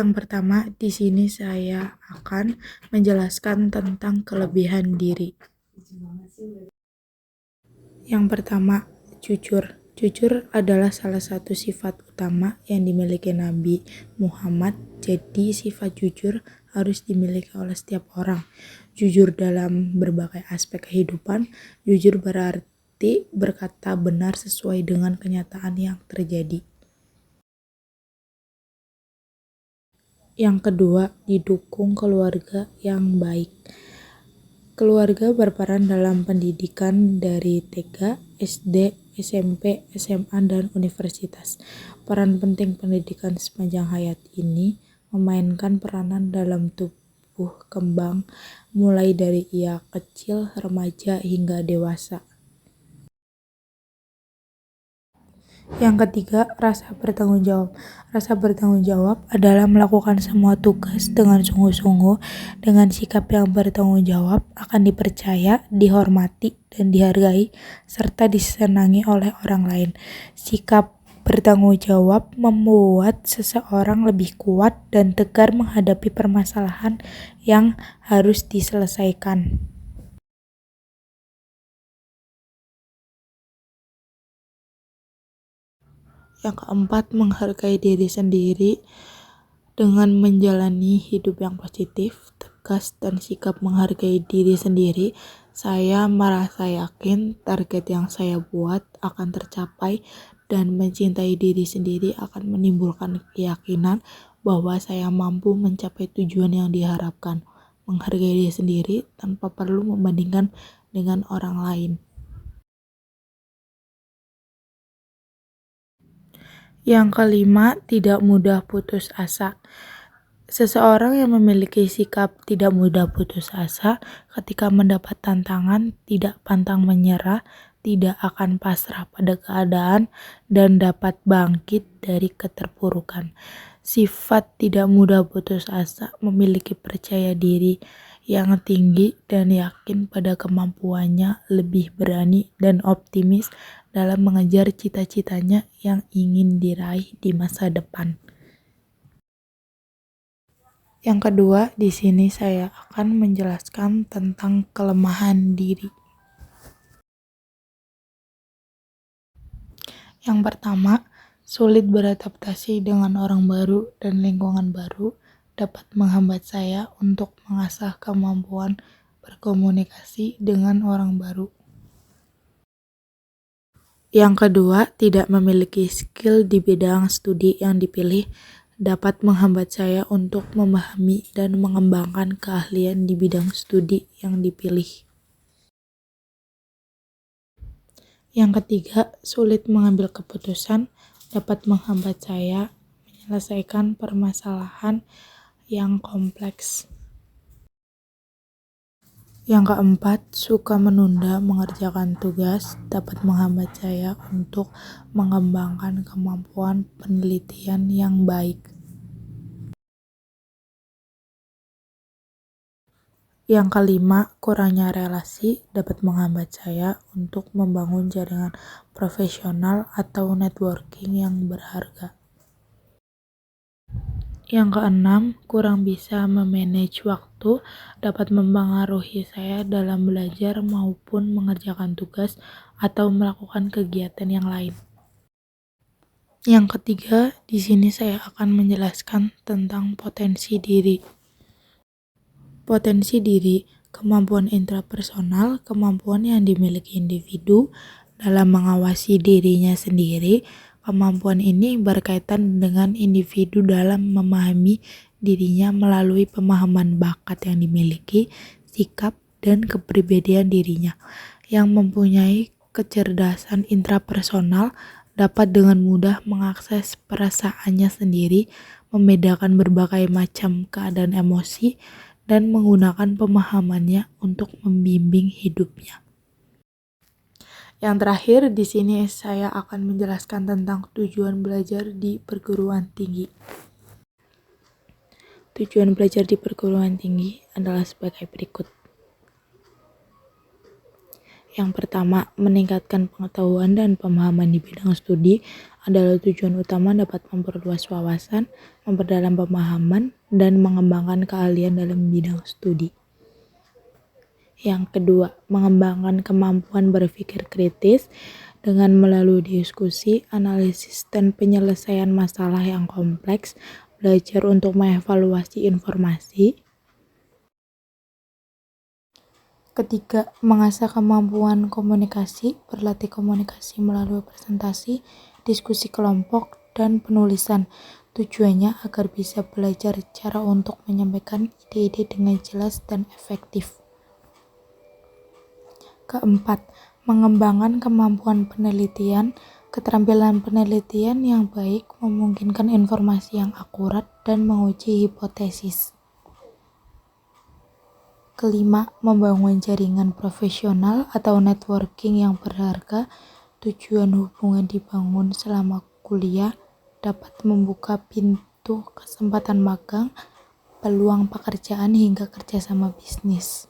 Yang pertama, di sini saya akan menjelaskan tentang kelebihan diri. Yang pertama, jujur. Jujur adalah salah satu sifat utama yang dimiliki Nabi Muhammad. Jadi, sifat jujur harus dimiliki oleh setiap orang. Jujur dalam berbagai aspek kehidupan. Jujur berarti berkata benar sesuai dengan kenyataan yang terjadi. Yang kedua, didukung keluarga yang baik. Keluarga berperan dalam pendidikan dari TK, SD, SMP, SMA, dan universitas. Peran penting pendidikan sepanjang hayat ini memainkan peranan dalam tubuh kembang, mulai dari ia kecil, remaja, hingga dewasa. Yang ketiga, rasa bertanggung jawab. Rasa bertanggung jawab adalah melakukan semua tugas dengan sungguh-sungguh, dengan sikap yang bertanggung jawab, akan dipercaya, dihormati, dan dihargai, serta disenangi oleh orang lain. Sikap bertanggung jawab membuat seseorang lebih kuat dan tegar menghadapi permasalahan yang harus diselesaikan. Yang keempat, menghargai diri sendiri. Dengan menjalani hidup yang positif, tegas, dan sikap menghargai diri sendiri, saya merasa yakin target yang saya buat akan tercapai, dan mencintai diri sendiri akan menimbulkan keyakinan bahwa saya mampu mencapai tujuan yang diharapkan. Menghargai diri sendiri tanpa perlu membandingkan dengan orang lain. Yang kelima, tidak mudah putus asa. Seseorang yang memiliki sikap tidak mudah putus asa ketika mendapat tantangan, tidak pantang menyerah, tidak akan pasrah pada keadaan, dan dapat bangkit dari keterpurukan. Sifat tidak mudah putus asa memiliki percaya diri yang tinggi dan yakin pada kemampuannya, lebih berani dan optimis dalam mengejar cita-citanya yang ingin diraih di masa depan. Yang kedua, di sini saya akan menjelaskan tentang kelemahan diri. Yang pertama, sulit beradaptasi dengan orang baru dan lingkungan baru dapat menghambat saya untuk mengasah kemampuan berkomunikasi dengan orang baru. Yang kedua, tidak memiliki skill di bidang studi yang dipilih dapat menghambat saya untuk memahami dan mengembangkan keahlian di bidang studi yang dipilih. Yang ketiga, sulit mengambil keputusan dapat menghambat saya menyelesaikan permasalahan yang kompleks. Yang keempat, suka menunda mengerjakan tugas dapat menghambat saya untuk mengembangkan kemampuan penelitian yang baik. Yang kelima, kurangnya relasi dapat menghambat saya untuk membangun jaringan profesional atau networking yang berharga. Yang keenam, kurang bisa memanage waktu dapat mempengaruhi saya dalam belajar maupun mengerjakan tugas atau melakukan kegiatan yang lain. Yang ketiga, di sini saya akan menjelaskan tentang potensi diri. Potensi diri, kemampuan intrapersonal, kemampuan yang dimiliki individu dalam mengawasi dirinya sendiri. Kemampuan ini berkaitan dengan individu dalam memahami dirinya melalui pemahaman bakat yang dimiliki, sikap, dan kepribadian dirinya. Yang mempunyai kecerdasan intrapersonal dapat dengan mudah mengakses perasaannya sendiri, membedakan berbagai macam keadaan emosi, dan menggunakan pemahamannya untuk membimbing hidupnya. Yang terakhir, di sini saya akan menjelaskan tentang tujuan belajar di perguruan tinggi. Tujuan belajar di perguruan tinggi adalah sebagai berikut. Yang pertama, meningkatkan pengetahuan dan pemahaman di bidang studi adalah tujuan utama dapat memperluas wawasan, memperdalam pemahaman, dan mengembangkan keahlian dalam bidang studi. Yang kedua, mengembangkan kemampuan berpikir kritis dengan melalui diskusi, analisis, dan penyelesaian masalah yang kompleks, belajar untuk mengevaluasi informasi. Ketiga, mengasah kemampuan komunikasi, berlatih komunikasi melalui presentasi, diskusi kelompok, dan penulisan. Tujuannya agar bisa belajar cara untuk menyampaikan ide-ide dengan jelas dan efektif. Keempat, mengembangkan kemampuan penelitian. Keterampilan penelitian yang baik memungkinkan informasi yang akurat dan menguji hipotesis. Kelima, membangun jaringan profesional atau networking yang berharga. Tujuan hubungan dibangun selama kuliah dapat membuka pintu kesempatan magang, peluang pekerjaan hingga kerjasama bisnis.